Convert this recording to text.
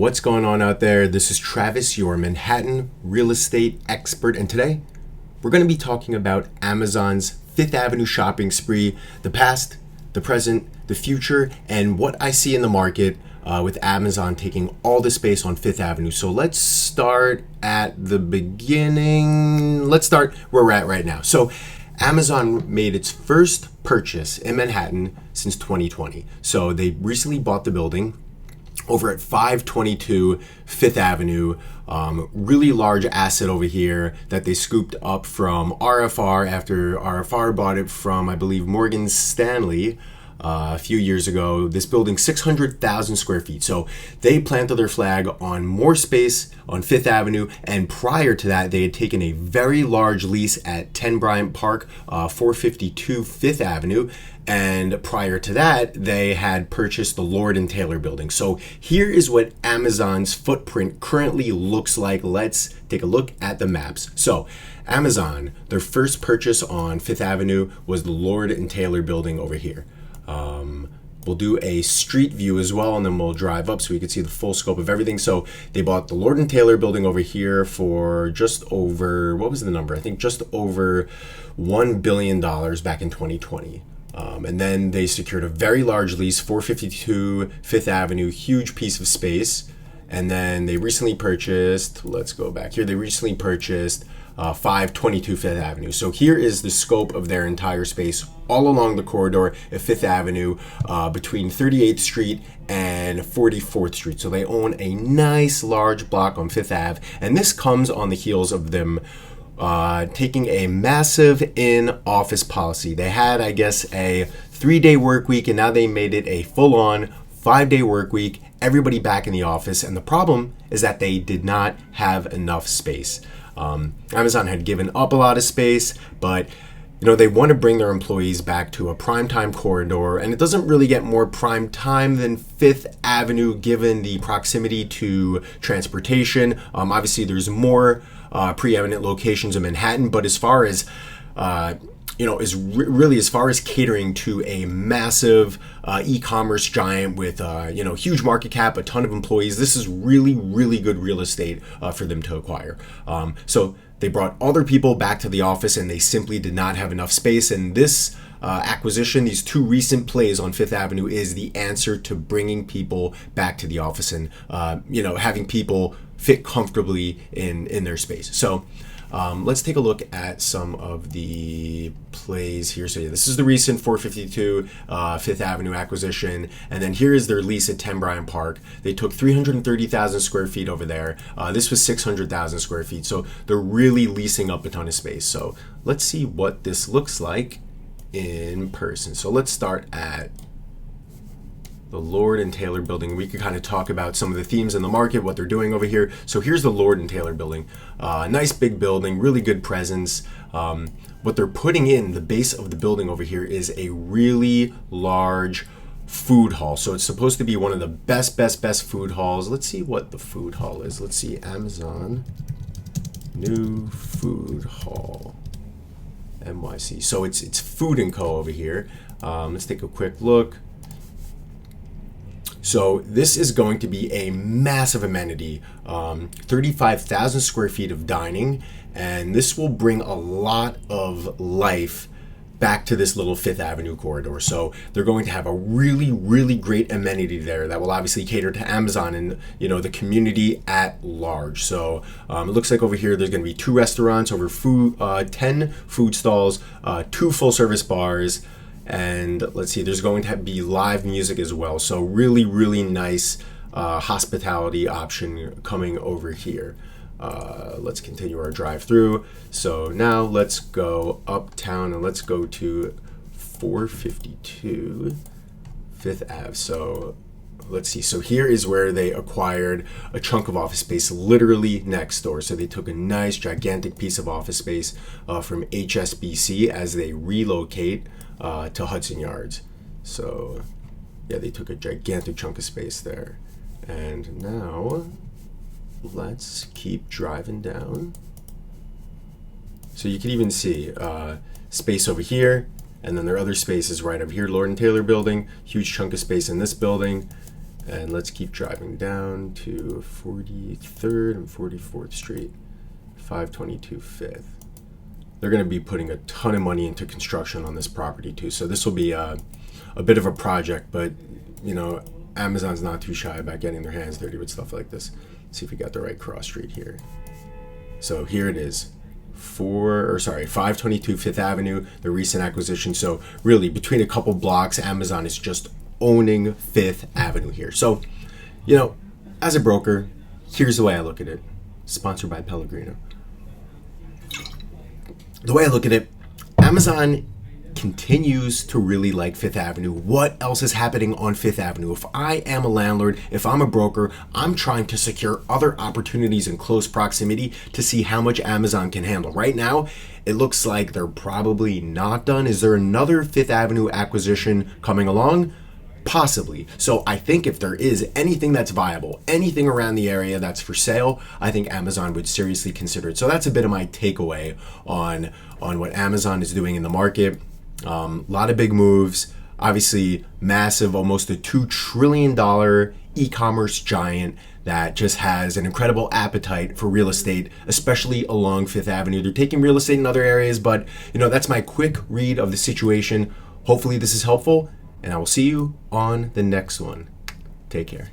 What's going on out there? This is Travis, your Manhattan real estate expert, and today we're going to be talking about Amazon's Fifth Avenue shopping spree, the past, the present, the future, and what I see in the market with Amazon taking all the space on Fifth Avenue. So let's start at the beginning. Let's start where we're at right now. So Amazon made its first purchase in Manhattan since 2020. So they recently bought the building over at 522 Fifth Avenue. Really large asset over here that they scooped up from RFR after RFR bought it from, I believe, Morgan Stanley a few years ago. This building, 600,000 square feet. So they planted their flag on more space on Fifth Avenue. And prior to that, they had taken a very large lease at 10 Bryant Park, 452 Fifth Avenue. And prior to that, they had purchased the Lord & Taylor building. So here is what Amazon's footprint currently looks like. Let's take a look at the maps. So Amazon, their first purchase on Fifth Avenue was the Lord & Taylor building over here. We'll do a street view as well, and then we'll drive up so we can see the full scope of everything. So they bought the Lord & Taylor building over here for just over, what was the number? I think just over $1 billion back in 2020. And then they secured a very large lease, 452 Fifth Avenue, huge piece of space. And then they recently purchased, let's go back here, they recently purchased 522 Fifth Avenue. So here is the scope of their entire space all along the corridor of Fifth Avenue between 38th Street and 44th Street. So they own a nice large block on Fifth Ave. And this comes on the heels of them taking a massive in-office policy. They had, I guess, a 3-day work week, and now they made it a full-on 5-day work week, everybody back in the office. And the problem is that they did not have enough space. Amazon had given up a lot of space, but they want to bring their employees back to a primetime corridor, and it doesn't really get more prime time than Fifth Avenue given the proximity to transportation. Obviously, there's more preeminent locations in Manhattan, but as far as as far as catering to a massive e-commerce giant with huge market cap, a ton of employees, this is really, really good real estate for them to acquire. So they brought all their people back to the office, and they simply did not have enough space. And this acquisition, these two recent plays on Fifth Avenue, is the answer to bringing people back to the office and having people fit comfortably in their space. So let's take a look at some of the plays here. So this is the recent 452 Fifth Avenue acquisition. And then here is their lease at 10 Bryant Park. They took 330,000 square feet over there. This was 600,000 square feet. So they're really leasing up a ton of space. So let's see what this looks like in person. So let's start at the Lord & Taylor building. We could kind of talk about some of the themes in the market, what they're doing over here. So here's the Lord & Taylor building. Nice big building, really good presence. What they're putting in the base of the building over here is a really large food hall. So it's supposed to be one of the best food halls. Let's see what the food hall is. Let's see, Amazon new food hall, NYC. So it's Food & Co. over here. Let's take a quick look. So this is going to be a massive amenity, 35,000 square feet of dining, and this will bring a lot of life back to this little Fifth Avenue corridor. So they're going to have a really, really great amenity there that will obviously cater to Amazon and the community at large. So it looks like over here there's going to be 2 restaurants, over 10 food stalls, 2 full-service bars. And let's see, there's going to be live music as well. So really, really nice hospitality option coming over here. Let's continue our drive through. So now let's go uptown and let's go to 452 Fifth Ave. So let's see. So here is where they acquired a chunk of office space literally next door. So they took a nice gigantic piece of office space from HSBC as they relocate to Hudson Yards. So yeah, they took a gigantic chunk of space there. And now let's keep driving down. So you can even see space over here, and then their other space is right over here, Lord & Taylor building, huge chunk of space in this building. And let's keep driving down to 43rd and 44th Street, 522 5th. They're going to be putting a ton of money into construction on this property too. So this will be a bit of a project, but you know, Amazon's not too shy about getting their hands dirty with stuff like this. Let's see if we got the right cross street here. So here it is. 522 Fifth Avenue, the recent acquisition. So really between a couple blocks, Amazon is just owning Fifth Avenue here. So, you know, as a broker, here's the way I look at it. Sponsored by Pellegrino. The way I look at it, Amazon continues to really like Fifth Avenue. What else is happening on Fifth Avenue? If I am a landlord, if I'm a broker, I'm trying to secure other opportunities in close proximity to see how much Amazon can handle. Right now, it looks like they're probably not done. Is there another Fifth Avenue acquisition coming along? Possibly. So I think if there is anything that's viable, anything around the area that's for sale, I think Amazon would seriously consider it. So that's a bit of my takeaway on what Amazon is doing in the market. A lot of big moves, obviously massive, almost a $2 trillion e-commerce giant that just has an incredible appetite for real estate, especially along Fifth Avenue. They're taking real estate in other areas, but you know, that's my quick read of the situation. Hopefully this is helpful, and I will see you on the next one. Take care.